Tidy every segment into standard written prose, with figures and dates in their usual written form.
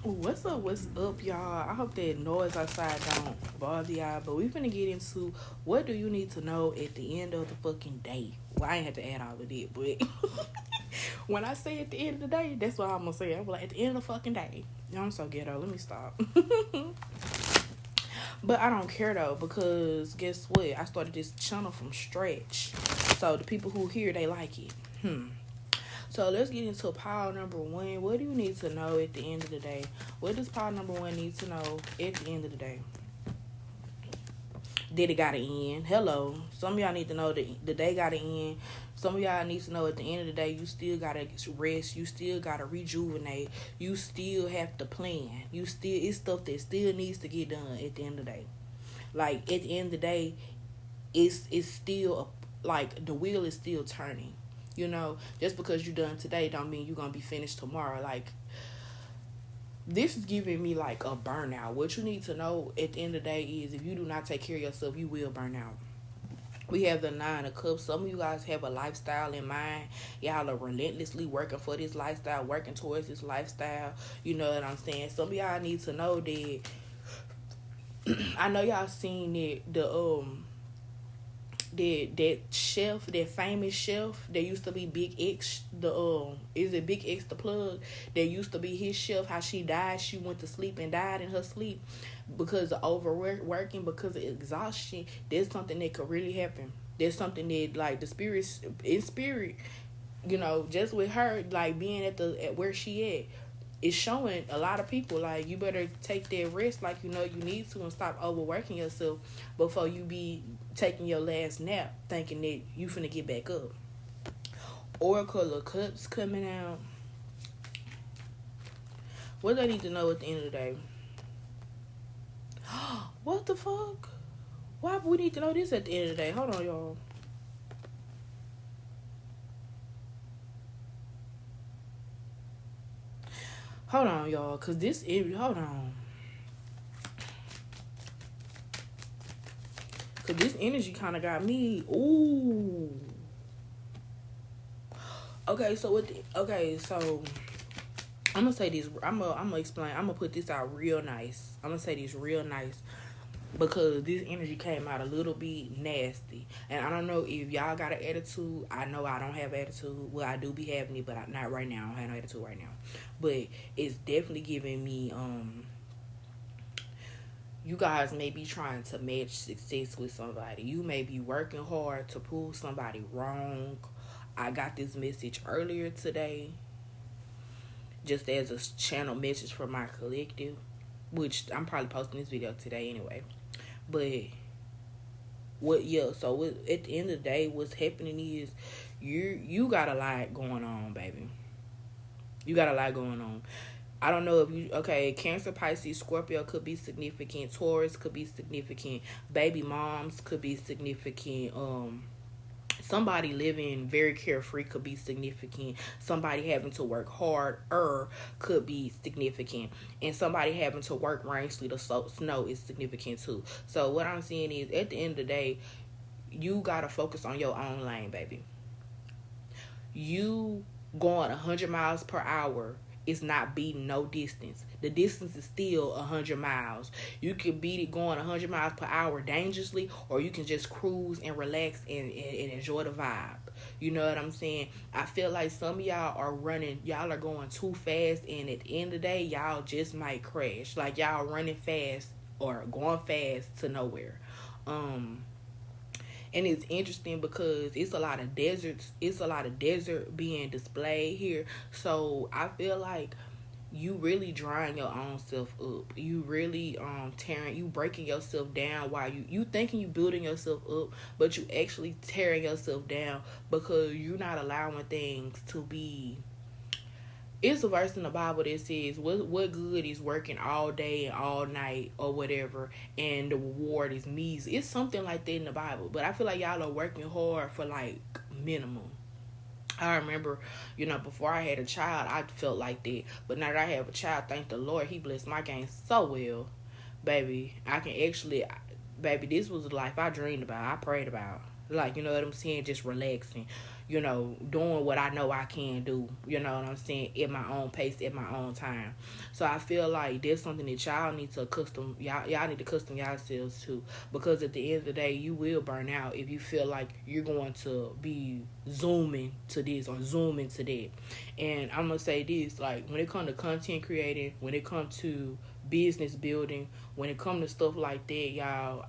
What's up, y'all? I hope that noise outside don't bother y'all, but we're gonna get into what do you need to know at the end of the fucking day. Well, I ain't have to add all of it, but when I say at the end of the day, that's what I'm gonna say. I'm like, at the end of the fucking day. Y'all, I'm so ghetto. Let me stop. But I don't care though, because guess what? I started this channel from scratch. So the people who hear, they like it. So let's get into pile number one. What do you need to know at the end of the day? What does pile number one need to know at the end of the day? Did it gotta end? Hello. Some of y'all need to know that the day gotta end. Some of y'all need to know at the end of the day you still gotta rest. You still gotta rejuvenate. You still have to plan. It's stuff that still needs to get done at the end of the day. Like at the end of the day, it's still like the wheel is still turning. You know, just because you're done today don't mean you're gonna be finished tomorrow. Like, this is giving me like a burnout. What you need to know at the end of the day is if you do not take care of yourself, you will burn out. We have the 9 of cups. Some of you guys have a lifestyle in mind. Y'all are relentlessly working for this lifestyle, working towards this lifestyle. You know what I'm saying? Some of y'all need to know that I know y'all seen it, that chef, that famous chef that used to be Big X, is it Big X the plug? That used to be his chef. How she died, she went to sleep and died in her sleep because of overworking, because of exhaustion. There's something that could really happen. There's something that like the spirit, you know, just with her like being at where she at. It's showing a lot of people like you better take that rest like you know you need to and stop overworking yourself before you be taking your last nap thinking that you finna get back up. Oracle of Cups coming out. What do I need to know at the end of the day? What the fuck? Why we need to know this at the end of the day? Hold on, y'all. Hold on, y'all, cause hold on. Cause this energy kind of got me. Ooh. Okay, so I'm gonna say this. I'm gonna explain. I'm gonna put this out real nice. I'm gonna say this real nice because this energy came out a little bit nasty, and I don't know if y'all got an attitude. I know I don't have attitude. Well, I do be having it, but not right now. I don't have no attitude right now, but it's definitely giving me you guys may be trying to match success with somebody. You may be working hard to prove somebody wrong. I got this message earlier today, just as a channel message for my collective, which I'm probably posting this video today anyway. But so at the end of the day, what's happening is you got a lot going on, baby. You got a lot going on. I don't know if Cancer, Pisces, Scorpio could be significant. Taurus could be significant. Baby moms could be significant. Somebody living very carefree could be significant. Somebody having to work harder could be significant. And somebody having to work rain, sleet, or snow is significant too. So what I'm saying is, at the end of the day, you got to focus on your own lane, baby. You going 100 miles per hour is not beating no distance. The distance is still 100 miles. You can beat it going 100 miles per hour dangerously, or you can just cruise and relax and enjoy the vibe. You know what I'm saying? I feel like some of y'all are going too fast, and at the end of the day, y'all just might crash. Like y'all running fast or going fast to nowhere. And it's interesting because it's a lot of desert being displayed here. So I feel like you really drying your own self up. You really breaking yourself down while you thinking you building yourself up, but you actually tearing yourself down because you're not allowing things to be. It's a verse in the Bible that says, what good is working all day and all night or whatever, and the reward is measly. It's something like that in the Bible. But I feel like y'all are working hard for, like, minimum. I remember, before I had a child, I felt like that. But now that I have a child, thank the Lord, he blessed my game so well. Baby, this was the life I dreamed about, I prayed about. Like, you know what I'm saying? Just relaxing. You know, doing what I know I can do. You know what I'm saying? At my own pace, at my own time. So I feel like there's something that y'all need to y'all need to custom yourselves to, because at the end of the day, you will burn out if you feel like you're going to be zooming to this or zooming to that. And I'm gonna say this, like, when it comes to content creating, when it comes to business building, when it comes to stuff like that, y'all,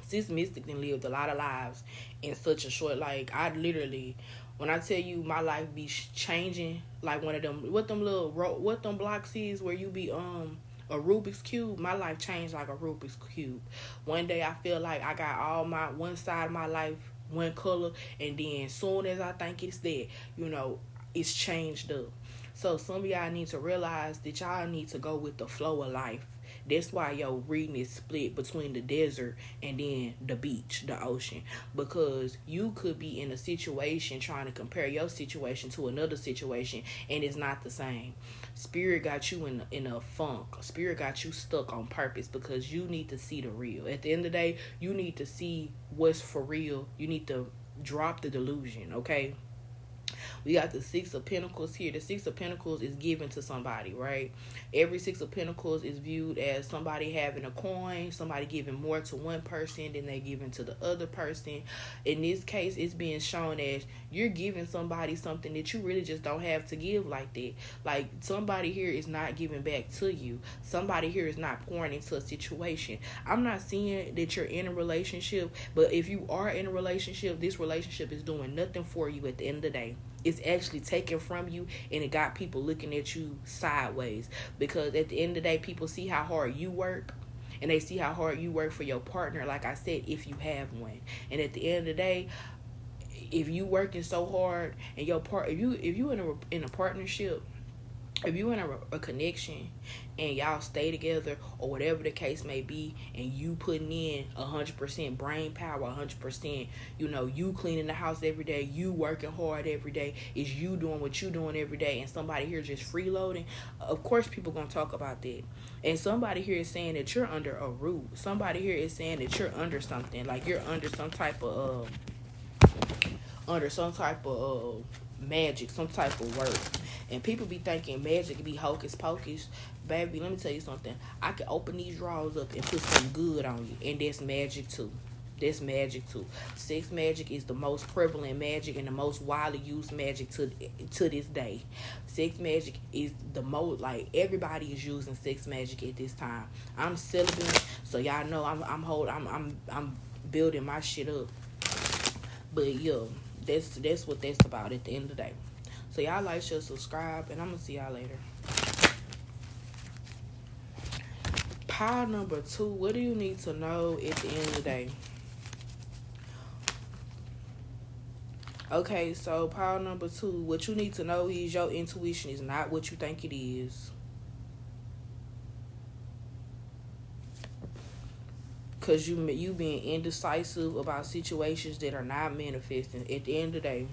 Sis Mystic and lived a lot of lives in such a short, like, I literally, when I tell you my life be changing, like one of them, what them blocks is where you be, a Rubik's Cube, my life changed like a Rubik's Cube. One day I feel like I got all one side of my life, one color, and then soon as I think it's that, you know, it's changed up. So some of y'all need to realize that y'all need to go with the flow of life. That's why your reading is split between the desert and then the beach, the ocean. Because you could be in a situation trying to compare your situation to another situation, and it's not the same. Spirit got you in a funk. Spirit got you stuck on purpose because you need to see the real. At the end of the day, you need to see what's for real. You need to drop the delusion, okay? We got the Six of Pentacles here. The Six of Pentacles is given to somebody, right? Every Six of Pentacles is viewed as somebody having a coin, somebody giving more to one person than they giving to the other person. In this case, it's being shown as you're giving somebody something that you really just don't have to give like that. Like, somebody here is not giving back to you. Somebody here is not pouring into a situation. I'm not seeing that you're in a relationship, but if you are in a relationship, this relationship is doing nothing for you at the end of the day. It's actually taken from you, and it got people looking at you sideways. Because at the end of the day, people see how hard you work, and they see how hard you work for your partner, like I said, if you have one. And at the end of the day, if you working so hard, and if you in a partnership, if you in a connection and y'all stay together or whatever the case may be, and you putting in 100% brain power, 100%, you know, you cleaning the house every day, you working hard every day, is you doing what you doing every day, and somebody here just freeloading, of course people gonna talk about that. And somebody here is saying that you're under a root. Somebody here is saying that you're under something, like you're under some type of magic, some type of work. And people be thinking magic be hocus pocus. Baby, let me tell you something. I can open these drawers up and put some good on you, and that's magic too. That's magic too. Sex magic is the most prevalent magic and the most widely used magic to this day. Sex magic is the most, like, everybody is using sex magic at this time. I'm celibate, so y'all know I'm building my shit up. But yo, that's what that's about at the end of the day. So y'all like, share, subscribe, and I'm gonna see y'all later. Pile number 2, what do you need to know at the end of the day? Okay, so pile number 2, what you need to know is your intuition is not what you think it is. Because you being indecisive about situations that are not manifesting at the end of the day.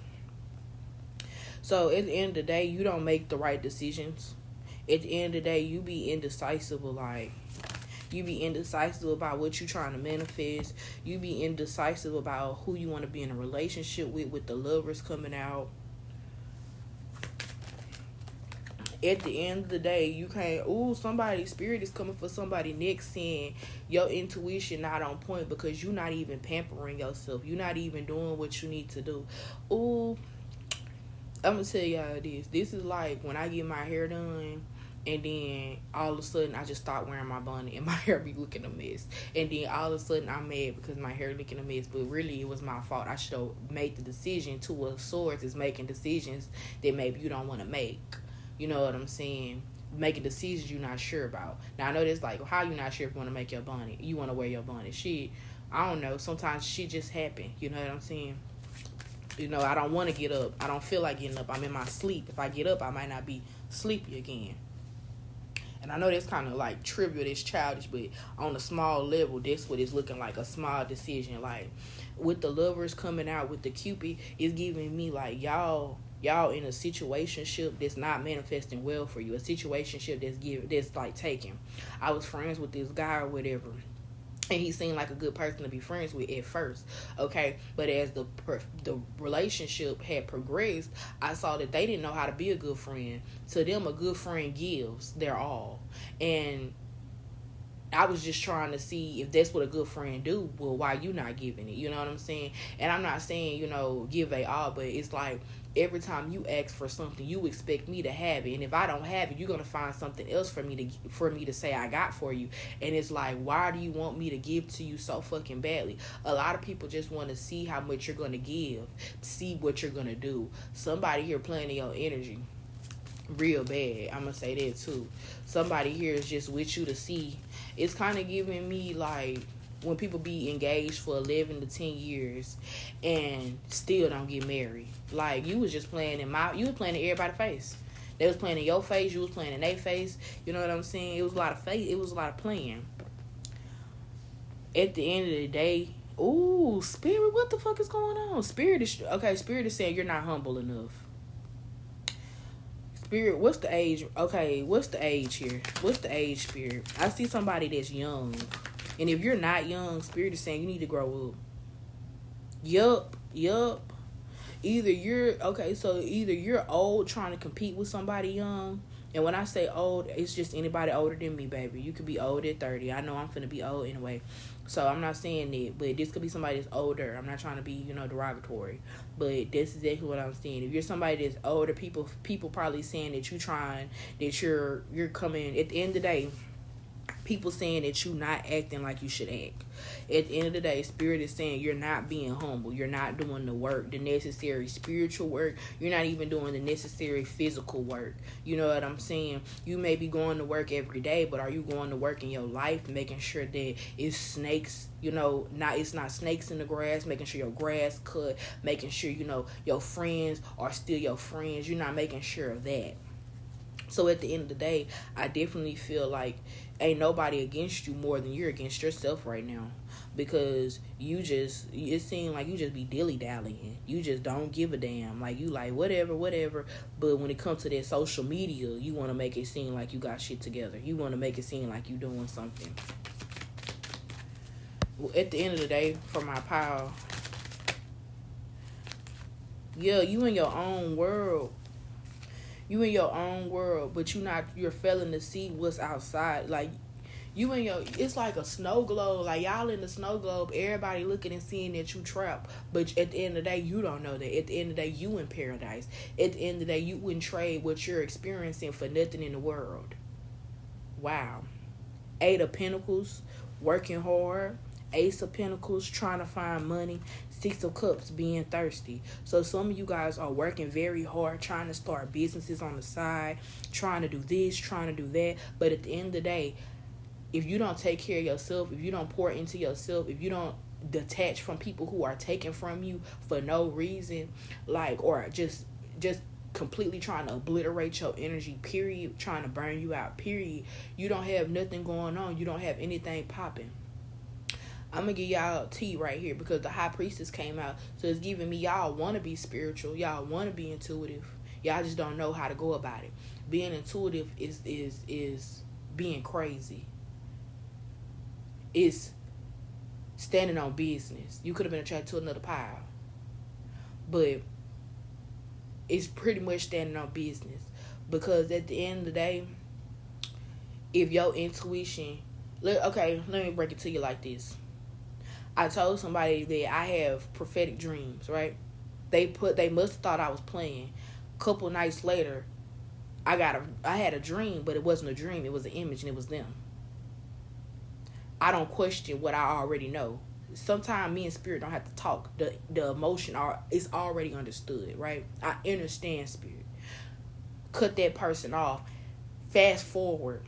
So at the end of the day, you don't make the right decisions. At the end of the day, you be indecisive, like, you be indecisive about what you trying to manifest. You be indecisive about who you want to be in a relationship with the Lovers coming out. At the end of the day, you can't, spirit is coming for somebody next, saying your intuition not on point because you're not even pampering yourself. You're not even doing what you need to do. I'm going to tell y'all this. This is like when I get my hair done, and then all of a sudden I just start wearing my bonnet and my hair be looking a mess. And then all of a sudden I'm mad because my hair looking a mess. But really it was my fault. I should have made the decision. Two of Swords is making decisions that maybe you don't want to make. You know what I'm saying? Making decisions you're not sure about. Now I know this, like, how you not sure if you want to make your bonnet? You want to wear your bonnet. Shit, I don't know. Sometimes shit just happen. You know what I'm saying? You know, I don't want to get up. I don't feel like getting up. I'm in my sleep. If I get up, I might not be sleepy again. And I know that's kind of like trivial, that's childish, but on a small level, that's what it's looking like, a small decision. Like, with the Lovers coming out with the Cupid, it's giving me like y'all in a situationship that's not manifesting well for you. A situationship that's like taken. I was friends with this guy or whatever, and he seemed like a good person to be friends with at first, okay? But as the relationship had progressed, I saw that they didn't know how to be a good friend. To them, a good friend gives their all. And I was just trying to see if that's what a good friend do. Well, why you not giving it? You know what I'm saying? And I'm not saying, give they all, but it's like every time you ask for something, you expect me to have it. And if I don't have it, you're gonna find something else for me to say I got for you. And it's like, why do you want me to give to you so fucking badly? A lot of people just want to see how much you're gonna give, see what you're gonna do. Somebody here playing in your energy real bad. I'm gonna say that too. Somebody here is just with you to see. It's kind of giving me like when people be engaged for 11 to 10 years and still don't get married. Like, you was just playing you was playing in everybody's face. They was playing in your face, you was playing in their face. You know what I'm saying? It was a lot of face. It was a lot of playing. At the end of the day, ooh, Spirit, what the fuck is going on? Spirit is saying you're not humble enough. Spirit, what's the age? Okay, what's the age here? What's the age, Spirit? I see somebody that's young. And if you're not young, Spirit is saying you need to grow up. Yup. Either you're old trying to compete with somebody young. And when I say old, it's just anybody older than me, baby. You could be old at 30. I know I'm finna be old anyway. So I'm not saying that, but this could be somebody that's older. I'm not trying to be, derogatory. But that's exactly what I'm saying. If you're somebody that's older, people probably saying that you're coming. At the end of the day, people saying that you not acting like you should act. At the end of the day, Spirit is saying you're not being humble. You're not doing the work, the necessary spiritual work. You're not even doing the necessary physical work. You know what I'm saying? You may be going to work every day, but are you going to work in your life, making sure that it's snakes, it's not snakes in the grass, making sure your grass cut, making sure, your friends are still your friends. You're not making sure of that. So at the end of the day, I definitely feel like ain't nobody against you more than you're against yourself right now. Because it seems like you just be dilly-dallying. You just don't give a damn. Like, you like, whatever. But when it comes to that social media, you want to make it seem like you got shit together. You want to make it seem like you doing something. Well, at the end of the day, for my pile, yeah, you in your own world. You in your own world, but you're failing to see what's outside. Like, it's like a snow globe. Like, y'all in the snow globe, everybody looking and seeing that you trapped. But at the end of the day, you don't know that. At the end of the day, you in paradise. At the end of the day, you wouldn't trade what you're experiencing for nothing in the world. Wow. 8 of Pentacles, working hard. Ace of Pentacles, trying to find money. 6 of Cups, being thirsty. So some of you guys are working very hard, trying to start businesses on the side, trying to do this, trying to do that. But at the end of the day, if you don't take care of yourself, if you don't pour into yourself, if you don't detach from people who are taking from you for no reason, or just completely trying to obliterate your energy, period, trying to burn you out, period, you don't have nothing going on. You don't have anything popping. I'm going to give y'all tea right here because the High Priestess came out. So it's giving me y'all want to be spiritual. Y'all want to be intuitive. Y'all just don't know how to go about it. Being intuitive is being crazy. It's standing on business. You could have been attracted to another pile. But it's pretty much standing on business. Because at the end of the day, if your intuition... let me break it to you like this. I told somebody that I have prophetic dreams, right? They must have thought I was playing. Couple nights later, I had a dream, but it wasn't a dream. It was an image, and it was them. I don't question what I already know. Sometimes me and Spirit don't have to talk. The emotion is already understood, right? I understand Spirit. Cut that person off. Fast forward.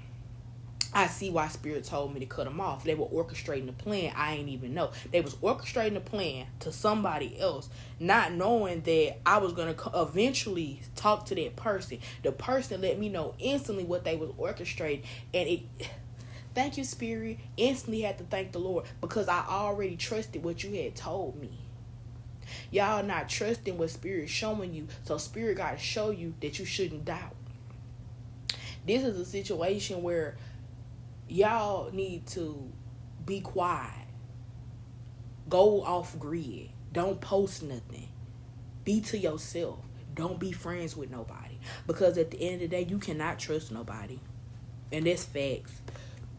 I see why Spirit told me to cut them off. They were orchestrating the plan. I ain't even know. They was orchestrating the plan to somebody else, not knowing that I was going to eventually talk to that person. The person let me know instantly what they was orchestrating. And thank you, Spirit. Instantly had to thank the Lord because I already trusted what you had told me. Y'all not trusting what Spirit's showing you. So Spirit got to show you that you shouldn't doubt. This is a situation where y'all need to Be quiet. Go off grid. Don't post nothing. Be to yourself. Don't be friends with nobody. Because at the end of the day, you cannot trust nobody. And that's facts.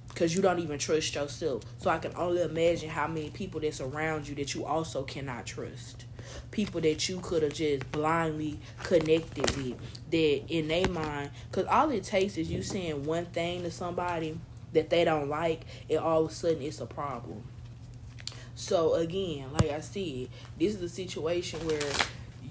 Because you don't even trust yourself. So I can only imagine how many people that's around you that you also cannot trust. People that you could have just blindly connected with. That in their mind, because all it takes is you saying one thing to somebody that they don't like, and all of a sudden it's a problem. So again, like I said, this is a situation where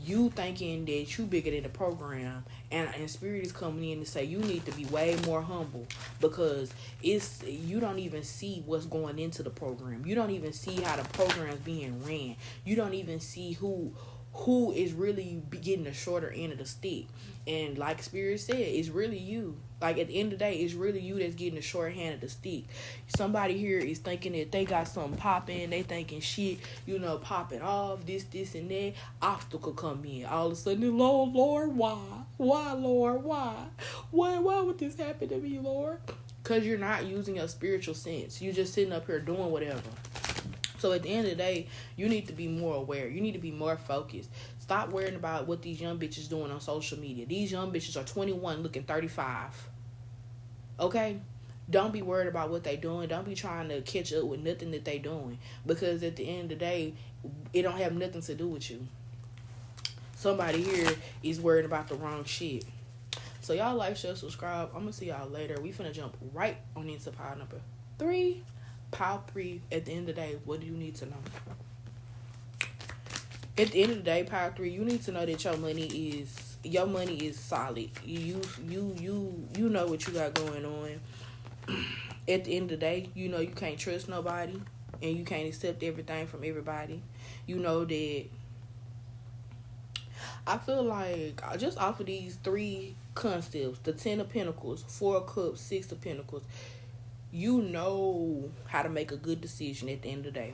you thinking that you bigger than the program, and spirit is coming in to say you need to be way more humble, because it's you don't even see what's going into the program. You don't even see how the program's being ran. You don't even see who is really getting the shorter end of the stick. And like Spirit said, it's really you. Like at the end of the day, it's really you that's getting the short hand of the stick. Somebody here is thinking that they got something popping. They thinking shit, popping off, this, and that. Obstacle come in. All of a sudden, Lord, why? Why, Lord, why? Why would this happen to me, Lord? Because you're not using your spiritual sense. You're just sitting up here doing whatever. So at the end of the day, you need to be more aware. You need to be more focused. Stop worrying about what these young bitches doing on social media. These young bitches are 21 looking 35. Okay? Don't be worried about what they doing. Don't be trying to catch up with nothing that they doing. Because at the end of the day, it don't have nothing to do with you. Somebody here is worried about the wrong shit. So y'all like, share, subscribe. I'm going to see y'all later. We finna jump right on into pile number 3. Pile 3, at the end of the day, what do you need to know? At the end of the day, pile 3, you need to know that your money is solid. You know what you got going on. At the end of the day, you know you can't trust nobody, and you can't accept everything from everybody. You know that I feel like just off of these 3 concepts, the 10 of Pentacles, 4 of Cups, 6 of Pentacles, you know how to make a good decision at the end of the day.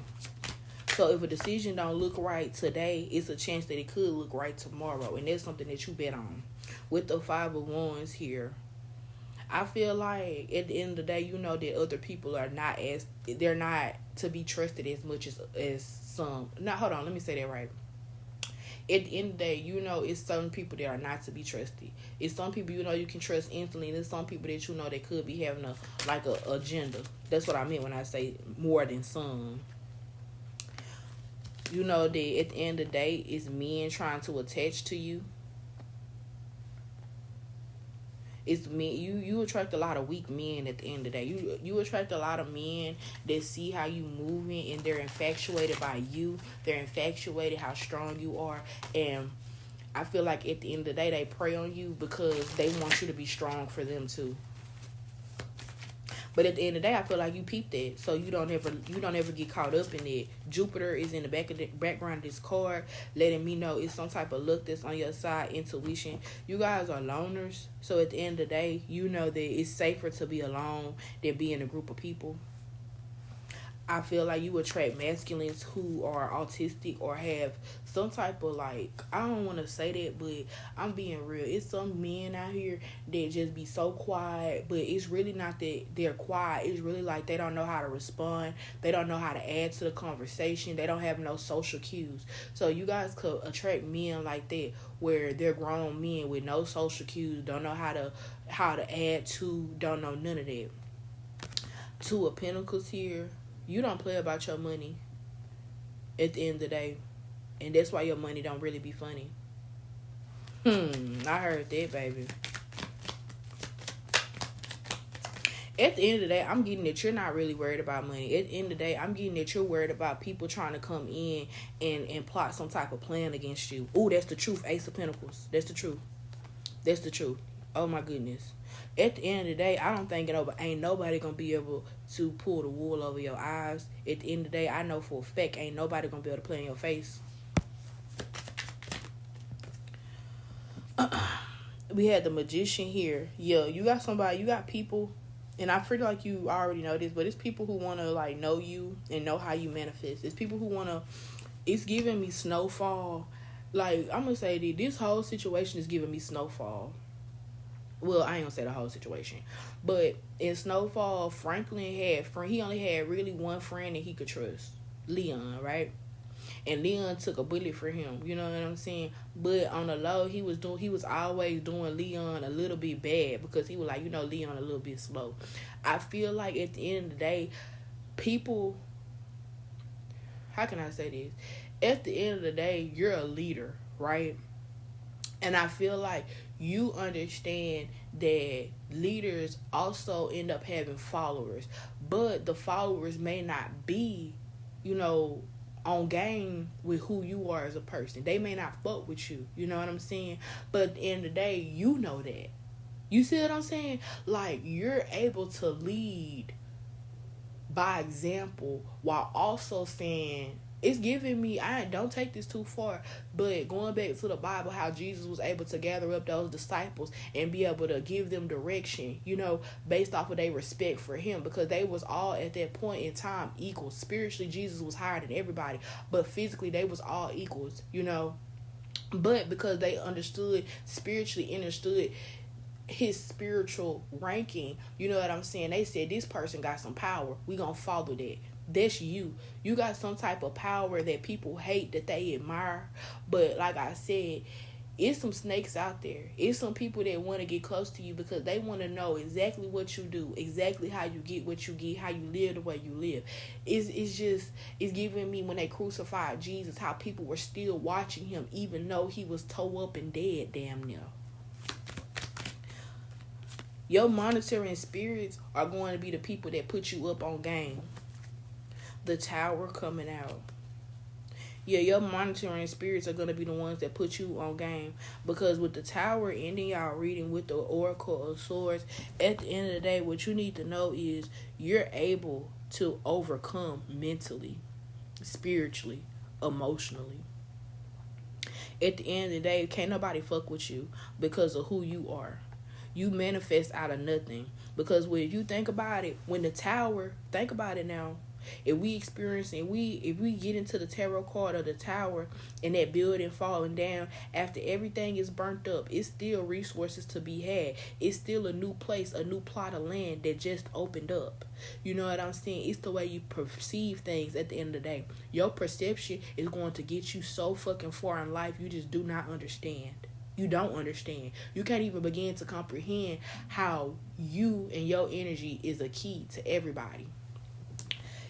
So if a decision don't look right today, it's a chance that it could look right tomorrow. And that's something that you bet on. With the 5 of Wands here, I feel like at the end of the day, you know that other people are they're not to be trusted as much as some. Now, hold on, let me say that right. At the end of the day, you know it's some people that are not to be trusted. It's some people you know you can trust instantly, and there's some people that you know that could be having a agenda. That's what I mean when I say more than some. You know that at the end of the day, it's men trying to attach to you. It's men. You attract a lot of weak men at the end of the day. You attract a lot of men that see how you moving, and they're infatuated by you. They're infatuated how strong you are, and I feel like at the end of the day they prey on you because they want you to be strong for them too. But at the end of the day, I feel like you peep that, so you don't ever get caught up in it. Jupiter is in the background of this card, letting me know it's some type of luck that's on your side, intuition. You guys are loners, so at the end of the day, you know that it's safer to be alone than be in a group of people. I feel like you attract masculines who are autistic or have some type of I don't want to say that, but I'm being real. It's some men out here that just be so quiet, but it's really not that they're quiet. It's really like they don't know how to respond. They don't know how to add to the conversation. They don't have no social cues. So you guys could attract men like that where they're grown men with no social cues, don't know how to add to, don't know none of that. 2 of Pentacles here. You don't play about your money at the end of the day. And that's why your money don't really be funny. I heard that, baby. At the end of the day, I'm getting that you're not really worried about money. At the end of the day, I'm getting that you're worried about people trying to come in and plot some type of plan against you. Ooh, that's the truth. Ace of Pentacles. That's the truth. That's the truth. Oh, my goodness. At the end of the day, I don't think ain't nobody gonna be able to pull the wool over your eyes. At the end of the day, I know for a fact ain't nobody gonna be able to play in your face. We had the Magician here. Yeah, you got people, and I feel like you already know this, but it's people who want to know you and know how you manifest. It's people who want to, it's giving me snowfall. I'm gonna say that this whole situation is giving me snowfall. Well, I ain't gonna say the whole situation, but in Snowfall, Franklin he only had really one friend that he could trust, Leon, right? And Leon took a bullet for him. You know what I'm saying? But on the low, he was always doing Leon a little bit bad because he was like, Leon a little bit slow. I feel like at the end of the day, people, how can I say this? At the end of the day, you're a leader, right? And I feel like you understand that leaders also end up having followers, but the followers may not be, on game with who you are as a person. They may not fuck with you. You know what I'm saying? But at the end of the day, you know that. You see what I'm saying? Like, you're able to lead by example while also saying, it's giving me, I don't take this too far, but going back to the Bible, how Jesus was able to gather up those disciples and be able to give them direction, based off of their respect for him, because they was all at that point in time equal. Spiritually, Jesus was higher than everybody, but physically they was all equals, but because they spiritually understood his spiritual ranking, you know what I'm saying? They said, this person got some power, we gonna follow that. That's you. You got some type of power that people hate, that they admire. But like I said, it's some snakes out there. It's some people that want to get close to you because they want to know exactly what you do, exactly how you get what you get, how you live the way you live. It's giving me, when they crucified Jesus, how people were still watching him even though he was toe up and dead damn near. Your monitoring spirits are going to be the people that put you up on game. The Tower coming out. Yeah, your monitoring spirits are going to be the ones that put you on game. Because with the Tower ending y'all reading with the Oracle of Swords, at the end of the day, what you need to know is you're able to overcome mentally, spiritually, emotionally. At the end of the day, can't nobody fuck with you because of who you are. You manifest out of nothing. Because when you think about it, when the Tower, think about it now. If we get into the tarot card of the Tower and that building falling down, after everything is burnt up, it's still resources to be had. It's still a new place, a new plot of land that just opened up. You know what I'm saying? It's the way you perceive things at the end of the day. Your perception is going to get you so fucking far in life, you just do not understand. You don't understand. You can't even begin to comprehend how you and your energy is a key to everybody.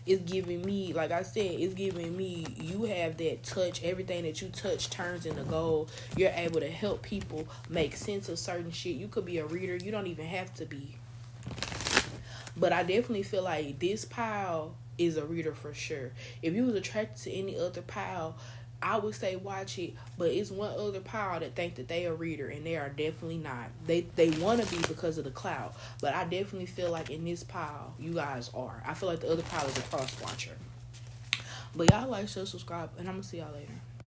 It's giving me, like I said, you have that touch. Everything that you touch turns into gold. You're able to help people make sense of certain shit. You could be a reader. You don't even have to be. But I definitely feel like this pile is a reader for sure. If you was attracted to any other pile, I would say watch it, but it's one other pile that think that they a reader, and they are definitely not. They want to be because of the cloud, but I definitely feel like in this pile, you guys are. I feel like the other pile is a cross watcher. But y'all like, share, subscribe, and I'm going to see y'all later.